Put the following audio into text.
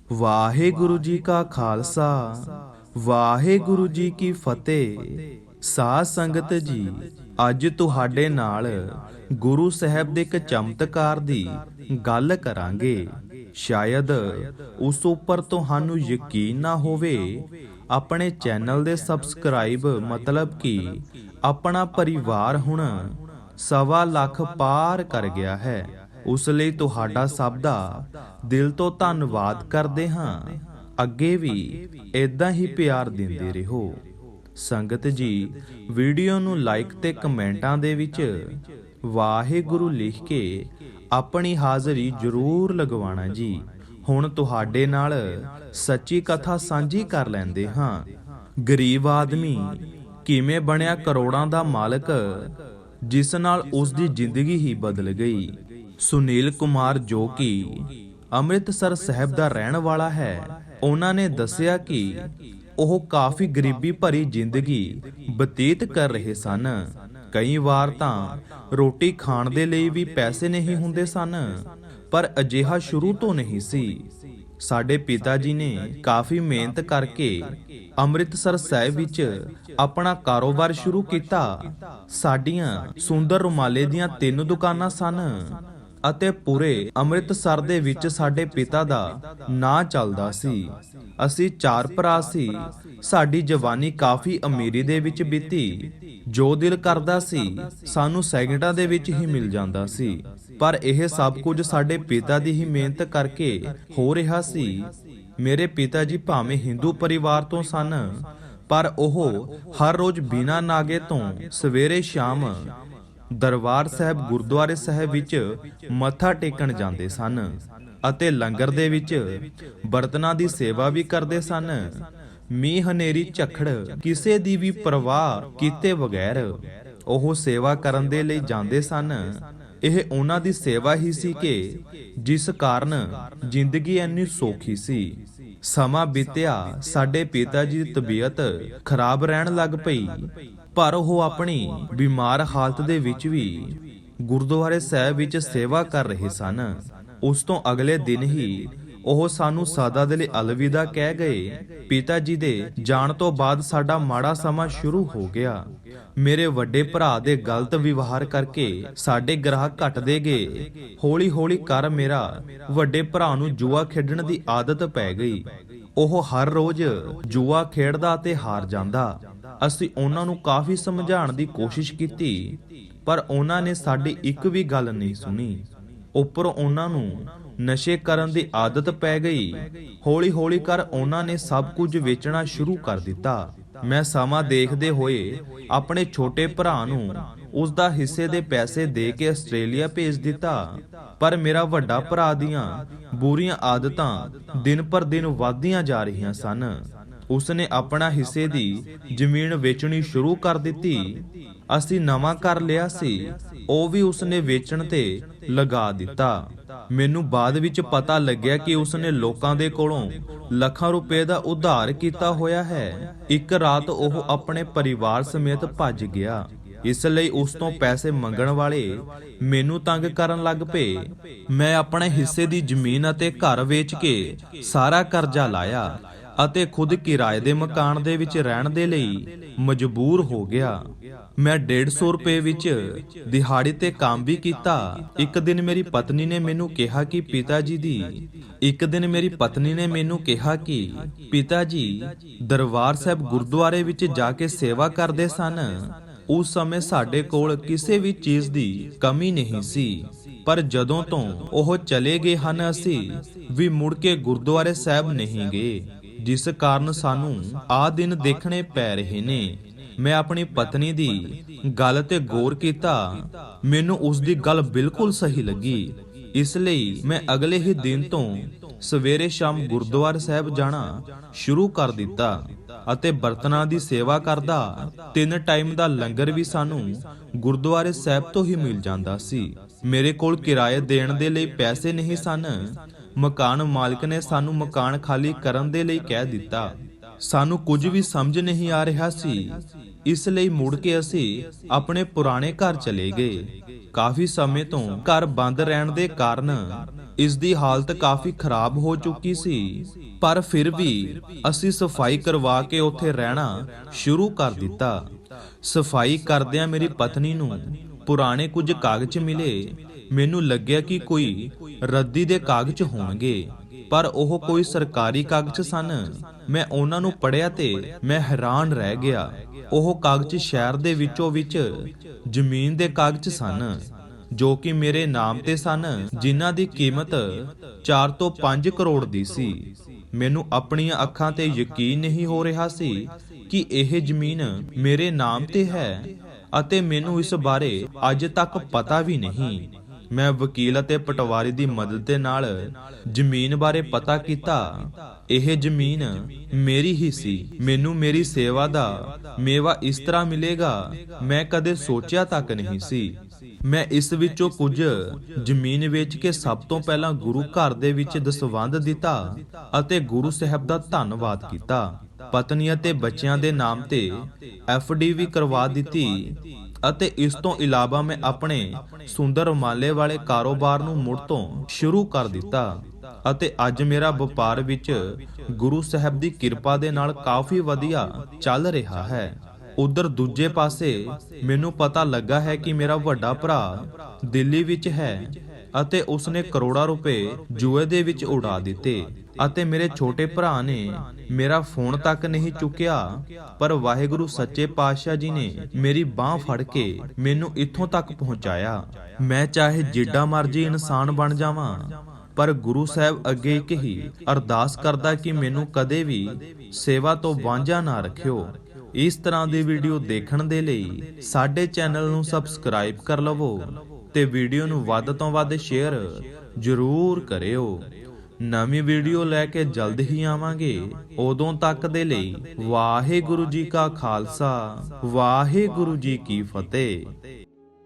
ਵਾਹਿਗੁਰੂ ਜੀ ਕਾ ਖਾਲਸਾ ਵਾਹਿਗੁਰੂ ਜੀ ਕੀ ਫਤਿਹ। ਸਾਧ ਸੰਗਤ ਜੀ, ਅੱਜ ਤੁਹਾਡੇ ਨਾਲ ਗੁਰੂ ਸਾਹਿਬ ਦੇ ਇੱਕ ਚਮਤਕਾਰ ਦੀ ਗੱਲ ਕਰਾਂਗੇ। ਸ਼ਾਇਦ ਉਸ ਉੱਪਰ ਤੁਹਾਨੂੰ ਯਕੀਨ ਨਾ ਹੋਵੇ। ਆਪਣੇ ਚੈਨਲ ਦੇ ਸਬਸਕ੍ਰਾਈਬ ਮਤਲਬ ਕਿ ਆਪਣਾ ਪਰਿਵਾਰ ਹੁਣ 1.25 ਲੱਖ ਪਾਰ ਕਰ ਗਿਆ ਹੈ। ਉਸ ਲਈ ਤੁਹਾਡਾ ਸਭ ਦਾ ਦਿਲ ਤੋਂ ਧੰਨਵਾਦ ਕਰਦੇ ਹਾਂ। ਅੱਗੇ ਵੀ ਇਦਾਂ ਹੀ ਪਿਆਰ ਦਿੰਦੇ ਰਹੋ। ਸੰਗਤ ਜੀ, ਵੀਡੀਓ ਨੂੰ ਲਾਈਕ ਤੇ ਕਮੈਂਟਾਂ ਦੇ ਵਿੱਚ ਵਾਹਿਗੁਰੂ ਲਿਖ ਕੇ ਆਪਣੀ ਹਾਜ਼ਰੀ ਜ਼ਰੂਰ ਲਗਵਾਉਣਾ ਜੀ। ਹੁਣ ਤੁਹਾਡੇ ਨਾਲ ਸੱਚੀ ਕਥਾ ਸਾਂਝੀ ਕਰ ਲੈਂਦੇ ਹਾਂ। ਗਰੀਬ ਆਦਮੀ ਕਿਵੇਂ ਬਣਿਆ ਕਰੋੜਾਂ ਦਾ ਮਾਲਕ, ਜਿਸ ਨਾਲ ਉਸ ਦੀ ਜ਼ਿੰਦਗੀ ਹੀ ਬਦਲ ਗਈ। ਸੁਨੀਲ ਕੁਮਾਰ, ਜੋ ਕਿ ਅੰਮ੍ਰਿਤਸਰ ਸਾਹਿਬ ਦਾ ਰਹਿਣ ਵਾਲਾ ਹੈ, ਉਹਨਾਂ ਨੇ ਦੱਸਿਆ ਕਿ ਉਹ ਕਾਫੀ ਗਰੀਬੀ ਭਰੀ ਜ਼ਿੰਦਗੀ ਬਤੀਤ ਕਰ ਰਹੇ ਸਨ। ਕਈ ਵਾਰ ਤਾਂ ਰੋਟੀ ਖਾਣ ਦੇ ਲਈ ਵੀ ਪੈਸੇ ਨਹੀਂ ਹੁੰਦੇ ਸਨ। ਪਰ ਅਜਿਹਾ ਸ਼ੁਰੂ ਤੋਂ ਨਹੀਂ ਸੀ। ਸਾਡੇ ਪਿਤਾ ਜੀ ਨੇ ਕਾਫੀ ਮਿਹਨਤ ਕਰਕੇ ਅੰਮ੍ਰਿਤਸਰ ਸਾਹਿਬ ਵਿੱਚ ਆਪਣਾ ਕਾਰੋਬਾਰ ਸ਼ੁਰੂ ਕੀਤਾ। ਸਾਡੀਆਂ ਸੁੰਦਰ ਰੁਮਾਲੇ ਦੀਆਂ 3 ਦੁਕਾਨਾਂ ਸਨ ਅਤੇ ਪੂਰੇ ਅੰਮ੍ਰਿਤਸਰ ਦੇ ਵਿੱਚ ਸਾਡੇ ਪਿਤਾ ਦਾ ਨਾਂ ਚੱਲਦਾ ਸੀ। ਅਸੀਂ 4 ਭਰਾ ਸੀ। ਸਾਡੀ ਜਵਾਨੀ ਕਾਫੀ ਅਮੀਰੀ ਦੇ ਵਿੱਚ ਬੀਤੀ। ਜੋ ਦਿਲ ਕਰਦਾ ਸੀ ਸਾਨੂੰ ਸੈਕਿੰਡਾਂ ਦੇ ਵਿੱਚ ਹੀ ਮਿਲ ਜਾਂਦਾ ਸੀ। ਪਰ ਇਹ ਸਭ ਕੁਝ ਸਾਡੇ ਪਿਤਾ ਦੀ ਹੀ ਮਿਹਨਤ ਕਰਕੇ ਹੋ ਰਿਹਾ ਸੀ। ਮੇਰੇ ਪਿਤਾ ਜੀ ਭਾਵੇਂ ਹਿੰਦੂ ਪਰਿਵਾਰ ਤੋਂ ਸਨ, ਪਰ ਉਹ ਹਰ ਰੋਜ਼ ਬਿਨਾਂ ਨਾਗੇ ਤੋਂ ਸਵੇਰੇ ਸ਼ਾਮ ਦਰਬਾਰ ਸਾਹਿਬ ਗੁਰਦੁਆਰੇ ਸਾਹਿਬ ਵਿੱਚ ਮੱਥਾ ਟੇਕਣ ਜਾਂਦੇ ਸਨ ਅਤੇ ਲੰਗਰ ਦੇ ਵਿੱਚ ਬਰਤਨਾਂ ਦੀ ਸੇਵਾ ਵੀ ਕਰਦੇ ਸਨ। ਮੀਂਹ ਹਨੇਰੀ ਝੱਖੜ ਕਿਸੇ ਦੀ ਵੀ ਪਰਵਾਹ ਕੀਤੇ ਬਗੈਰ ਉਹ ਸੇਵਾ ਕਰਨ ਦੇ ਲਈ ਜਾਂਦੇ ਸਨ। ਇਹ ਉਹਨਾਂ ਦੀ ਸੇਵਾ ਹੀ ਸੀ ਕਿ ਜਿਸ ਕਾਰਨ ਜ਼ਿੰਦਗੀ ਇੰਨੀ ਸੌਖੀ ਸੀ। ਸਮਾਂ ਬੀਤਿਆ, ਸਾਡੇ ਪਿਤਾ ਜੀ ਦੀ ਤਬੀਅਤ ਖਰਾਬ ਰਹਿਣ ਲੱਗ ਪਈ, ਪਰ ਉਹ ਆਪਣੀ ਬਿਮਾਰ ਹਾਲਤ ਦੇ ਵਿੱਚ ਵੀ ਗੁਰਦੁਆਰੇ ਸਾਹਿਬ ਵਿੱਚ ਸੇਵਾ ਕਰ ਰਹੇ ਸਨ। ਉਸ ਤੋਂ ਅਗਲੇ ਦਿਨ ਹੀ ਉਹ ਸਾਨੂੰ ਸਦਾ ਦੇ ਲਈ ਅਲਵਿਦਾ ਕਹਿ ਗਏ। ਪਿਤਾ ਜੀ ਦੇ ਜਾਣ ਤੋਂ ਬਾਅਦ ਸਾਡਾ ਮਾੜਾ ਸਮਾਂ ਸ਼ੁਰੂ ਹੋ ਗਿਆ। ਮੇਰੇ ਵੱਡੇ ਭਰਾ ਦੇ ਗਲਤ ਵਿਵਹਾਰ ਕਰਕੇ ਸਾਡੇ ਗ੍ਰਾਹਕ ਘਟਦੇ ਗਏ। ਹੌਲੀ ਹੌਲੀ ਕਰ ਮੇਰਾ ਵੱਡੇ ਭਰਾ ਨੂੰ ਜੂਆ ਖੇਡਣ ਦੀ ਆਦਤ ਪੈ ਗਈ। ਉਹ ਹਰ ਰੋਜ਼ ਜੂਆ ਖੇਡਦਾ ਤੇ ਹਾਰ ਜਾਂਦਾ। ਅਸੀਂ ਉਹਨਾਂ ਨੂੰ ਕਾਫੀ ਸਮਝਾਉਣ ਦੀ ਕੋਸ਼ਿਸ਼ ਕੀਤੀ, ਪਰ ਉਹਨਾਂ ਨੇ ਸਾਡੀ ਇੱਕ ਵੀ ਗੱਲ ਨਹੀਂ ਸੁਣੀ। ਉੱਪਰੋਂ ਉਹਨਾਂ ਨੂੰ ਨਸ਼ੇ ਕਰਨ ਦੀ ਆਦਤ ਪੈ ਗਈ। ਹੌਲੀ ਹੌਲੀ ਕਰ ਉਹਨਾਂ ਨੇ ਸਭ ਕੁਝ ਵੇਚਣਾ ਸ਼ੁਰੂ ਕਰ ਦਿੱਤਾ। ਮੈਂ ਸਮਾਂ ਦੇਖਦੇ ਹੋਏ ਆਪਣੇ ਛੋਟੇ ਭਰਾ ਨੂੰ ਉਸ ਦਾ ਹਿੱਸੇ ਦੇ ਪੈਸੇ ਦੇ ਕੇ ਆਸਟ੍ਰੇਲੀਆ ਭੇਜ ਦਿੱਤਾ। ਪਰ ਮੇਰਾ ਵੱਡਾ ਭਰਾ ਦੀਆਂ ਬੁਰੀਆਂ ਆਦਤਾਂ ਦਿਨ ਪਰ ਦਿਨ ਵਧਦੀਆਂ ਜਾ ਰਹੀਆਂ ਸਨ। ਉਸਨੇ ਆਪਣਾ ਹਿੱਸੇ ਦੀ ਜ਼ਮੀਨ ਵੇਚਣੀ ਸ਼ੁਰੂ ਕਰ ਦਿੱਤੀ। ਅਸੀਂ ਨਵਾਂ ਘਰ ਲਿਆ ਸੀ, ਉਹ ਵੀ ਉਸਨੇ ਵੇਚਣ ਤੇ ਲਗਾ ਦਿੱਤਾ। ਮੈਨੂੰ ਬਾਅਦ ਵਿੱਚ ਪਤਾ ਲੱਗਿਆ ਕਿ ਉਸਨੇ ਲੋਕਾਂ ਦੇ ਕੋਲੋਂ ਲੱਖਾਂ ਰੁਪਏ ਦਾ ਉਧਾਰ ਕੀਤਾ ਹੋਇਆ ਹੈ। ਇੱਕ ਰਾਤ ਉਹ ਆਪਣੇ ਪਰਿਵਾਰ ਸਮੇਤ ਭੱਜ ਗਿਆ। ਇਸ ਲਈ ਉਸ ਤੋਂ ਪੈਸੇ ਮੰਗਣ ਵਾਲੇ ਮੈਨੂੰ ਤੰਗ ਕਰਨ ਲੱਗ ਪਏ। ਮੈਂ ਆਪਣੇ ਹਿੱਸੇ ਦੀ ਜ਼ਮੀਨ ਅਤੇ ਘਰ ਵੇਚ ਕੇ ਸਾਰਾ ਕਰਜ਼ਾ ਲਾਇਆ ਅਤੇ ਖੁਦ ਕਿਰਾਏ ਦੇ ਮਕਾਨ ਦੇ ਵਿੱਚ ਰਹਿਣ ਦੇ ਲਈ ਮਜਬੂਰ ਹੋ ਗਿਆ। ਮੈਂ 150 ਰੁਪਏ ਵਿੱਚ ਦਿਹਾੜੀ ਤੇ ਕੰਮ ਵੀ ਕੀਤਾ। ਇੱਕ ਦਿਨ ਮੇਰੀ ਪਤਨੀ ਨੇ ਮੈਨੂੰ ਕਿਹਾ ਕਿ ਪਿਤਾ ਜੀ ਦਰਬਾਰ ਸਾਹਿਬ ਗੁਰਦੁਆਰੇ ਵਿੱਚ ਜਾ ਕੇ ਸੇਵਾ ਕਰਦੇ ਸਨ। ਉਸ ਸਮੇਂ ਸਾਡੇ ਕੋਲ ਕਿਸੇ ਵੀ ਚੀਜ਼ ਦੀ ਕਮੀ ਨਹੀਂ ਸੀ, ਪਰ ਜਦੋਂ ਤੋਂ ਉਹ ਚਲੇ ਗਏ ਹਨ, ਅਸੀਂ ਵੀ ਮੁੜ ਕੇ ਗੁਰਦੁਆਰੇ ਸਾਹਿਬ ਨਹੀਂ ਗਏ, ਜਿਸ ਕਾਰਨ ਸਾਨੂੰ ਆਹ ਦਿਨ ਦੇਖਣੇ ਪੈ ਰਹੇ ਨੇ। ਮੈਂ ਆਪਣੀ ਪਤਨੀ ਦੀ ਗੱਲ ਤੇ ਗੌਰ ਕੀਤਾ। ਮੈਨੂੰ ਉਸ ਦੀ ਗੱਲ ਬਿਲਕੁਲ ਸਹੀ ਲੱਗੀ। ਇਸ ਲਈ ਮੈਂ ਅਗਲੇ ਹੀ ਦਿਨ ਤੋਂ ਸਵੇਰੇ ਸ਼ਾਮ ਗੁਰਦੁਆਰਾ ਸਾਹਿਬ ਜਾਣਾ ਸ਼ੁਰੂ ਕਰ ਦਿੱਤਾ ਅਤੇ ਬਰਤਨਾਂ ਦੀ ਸੇਵਾ ਕਰਦਾ। 3 ਟਾਈਮ ਦਾ ਲੰਗਰ ਵੀ ਸਾਨੂੰ ਗੁਰਦੁਆਰੇ ਸਾਹਿਬ ਤੋਂ ਹੀ ਮਿਲ ਜਾਂਦਾ ਸੀ। ਮੇਰੇ ਕੋਲ ਕਿਰਾਏ ਦੇਣ ਦੇ ਲਈ ਪੈਸੇ ਨਹੀਂ ਸਨ। ਮਕਾਨ ਮਾਲਕ ਨੇ ਸਾਨੂੰ ਮਕਾਨ ਖਾਲੀ ਕਰਨ ਦੇ ਲਈ ਕਹਿ ਦਿੱਤਾ। ਸਾਨੂੰ ਕੁਝ ਵੀ ਸਮਝ ਨਹੀਂ ਆ ਰਿਹਾ ਸੀ। ਇਸ ਲਈ ਮੁੜ ਕੇ ਅਸੀਂ ਆਪਣੇ ਪੁਰਾਣੇ ਘਰ ਚਲੇ ਗਏ। ਕਾਫੀ ਸਮੇਂ ਤੋਂ ਘਰ ਬੰਦ ਰਹਿਣ ਦੇ ਕਾਰਨ ਇਸ ਦੀ ਹਾਲਤ ਕਾਫੀ ਖਰਾਬ ਹੋ ਚੁੱਕੀ ਸੀ, ਪਰ ਫਿਰ ਵੀ ਅਸੀਂ ਸਫਾਈ ਕਰਵਾ ਕੇ ਉੱਥੇ ਰਹਿਣਾ ਸ਼ੁਰੂ ਕਰ ਦਿੱਤਾ। ਸਫਾਈ ਕਰਦਿਆਂ ਮੇਰੀ ਪਤਨੀ ਨੂੰ ਪੁਰਾਣੇ ਕੁਝ ਕਾਗਜ਼ ਮਿਲੇ। ਮੈਨੂੰ ਲੱਗਿਆ ਕਿ ਕੋਈ ਰੱਦੀ ਦੇ ਕਾਗਜ਼ ਹੋਣਗੇ, ਪਰ ਉਹ ਕੋਈ ਸਰਕਾਰੀ ਕਾਗਜ਼ ਸਨ। ਮੈਂ ਉਹਨਾਂ ਨੂੰ ਪੜ੍ਹਿਆ ਤੇ ਮੈਂ ਹੈਰਾਨ ਰਹਿ ਗਿਆ। ਉਹ ਕਾਗਜ਼ ਸ਼ਹਿਰ ਦੇ ਵਿੱਚੋਂ ਵਿੱਚ ਜ਼ਮੀਨ ਦੇ ਕਾਗਜ਼ ਸਨ, ਜੋ ਕਿ ਮੇਰੇ ਨਾਮ ਤੇ ਸਨ, ਜਿਨ੍ਹਾਂ ਦੀ ਕੀਮਤ 4 ਤੋਂ 5 ਕਰੋੜ ਦੀ ਸੀ। ਮੈਨੂੰ ਆਪਣੀਆਂ ਅੱਖਾਂ ਤੇ ਯਕੀਨ ਨਹੀਂ ਹੋ ਰਿਹਾ ਸੀ ਕਿ ਇਹ ਜ਼ਮੀਨ ਮੇਰੇ ਨਾਮ ਤੇ ਹੈ, ਅਤੇ ਮੈਨੂੰ ਇਸ ਬਾਰੇ ਅੱਜ ਤੱਕ ਪਤਾ ਵੀ ਨਹੀਂ। ਮੈਂ ਵਕੀਲ ਅਤੇ ਪਟਵਾਰੀ ਦੀ ਮਦਦ ਦੇ ਨਾਲ ਜ਼ਮੀਨ ਬਾਰੇ ਪਤਾ ਕੀਤਾ। ਇਹ ਜ਼ਮੀਨ ਮੇਰੀ ਹੀ ਸੀ। ਮੈਨੂੰ ਮੇਰੀ ਸੇਵਾ ਦਾ ਮੇਵਾ ਇਸ ਤਰ੍ਹਾਂ ਮਿਲੇਗਾ, ਮੈਂ ਕਦੇ ਸੋਚਿਆ ਤੱਕ ਨਹੀਂ ਸੀ। ਮੈਂ ਇਸ ਵਿੱਚੋਂ ਕੁਝ ਜ਼ਮੀਨ ਵੇਚ ਕੇ ਸਭ ਤੋਂ ਪਹਿਲਾਂ ਗੁਰੂ ਘਰ ਦੇ ਵਿੱਚ ਦਸਵੰਧ ਦਿੱਤਾ ਅਤੇ ਗੁਰੂ ਸਾਹਿਬ ਦਾ ਧੰਨਵਾਦ ਕੀਤਾ। ਪਤਨੀ ਅਤੇ ਬੱਚਿਆਂ ਦੇ ਨਾਮ ਤੇ FD ਵੀ ਕਰਵਾ ਦਿੱਤੀ, ਅਤੇ ਇਸ ਤੋਂ ਇਲਾਵਾ ਮੈਂ ਆਪਣੇ ਸੁੰਦਰ ਰੁਮਾਲੇ ਵਾਲੇ ਕਾਰੋਬਾਰ ਨੂੰ ਮੁੜ ਤੋਂ ਸ਼ੁਰੂ ਕਰ ਦਿੱਤਾ, ਅਤੇ ਅੱਜ ਮੇਰਾ ਵਪਾਰ ਵਿੱਚ ਗੁਰੂ ਸਾਹਿਬ ਦੀ ਕਿਰਪਾ ਦੇ ਨਾਲ ਕਾਫੀ ਵਧੀਆ ਚੱਲ ਰਿਹਾ ਹੈ। ਉਧਰ ਦੂਜੇ ਪਾਸੇ ਮੈਨੂੰ ਪਤਾ ਲੱਗਾ ਹੈ ਕਿ ਮੇਰਾ ਵੱਡਾ ਭਰਾ ਦਿੱਲੀ ਵਿੱਚ ਹੈ, ਅਤੇ ਉਸਨੇ ਕਰੋੜਾਂ ਰੁਪਏ ਜੂਏ ਦੇ ਵਿੱਚ ਉਡਾ ਦਿੱਤੇ, ਅਤੇ ਮੇਰੇ ਛੋਟੇ ਭਰਾ ਨੇ ਮੇਰਾ ਫੋਨ ਤੱਕ ਨਹੀਂ ਚੁੱਕਿਆ। ਪਰ ਵਾਹਿਗੁਰੂ ਸੱਚੇ ਪਾਤਸ਼ਾਹ ਜੀ ਨੇ ਮੇਰੀ ਬਾਹ ਫੜ ਕੇ ਮੈਨੂੰ ਇੱਥੋਂ ਤੱਕ ਪਹੁੰਚਾਇਆ। ਮੈਂ ਚਾਹੇ ਜਿੱਡਾ ਮਰਜ਼ੀ ਇਨਸਾਨ ਬਣ ਜਾਵਾਂ, ਪਰ ਗੁਰੂ ਸਾਹਿਬ ਅੱਗੇ ਇੱਕ ਹੀ ਅਰਦਾਸ ਕਰਦਾ ਕਿ ਮੈਨੂੰ ਕਦੇ ਵੀ ਸੇਵਾ ਤੋਂ ਵਾਂਝਾ ਨਾ ਰੱਖਿਓ। ਇਸ ਤਰ੍ਹਾਂ ਦੀ ਵੀਡੀਓ ਦੇਖਣ ਦੇ ਲਈ ਸਾਡੇ ਚੈਨਲ ਨੂੰ ਸਬਸਕ੍ਰਾਈਬ ਕਰ ਲਵੋ, ਤੇ ਵੀਡੀਓ ਨੂੰ ਵੱਧ ਤੋਂ ਵੱਧ ਸ਼ੇਅਰ ਜ਼ਰੂਰ ਕਰਿਓ। ਨਵੀਂ ਵੀਡੀਓ ਲੈ ਕੇ ਜਲਦ ਹੀ ਆਵਾਂਗੇ। ਉਦੋਂ ਤੱਕ ਦੇ ਲਈ ਵਾਹਿਗੁਰੂ ਜੀ ਕਾ ਖਾਲਸਾ, ਵਾਹਿਗੁਰੂ ਜੀ ਕੀ ਫਤਿਹ।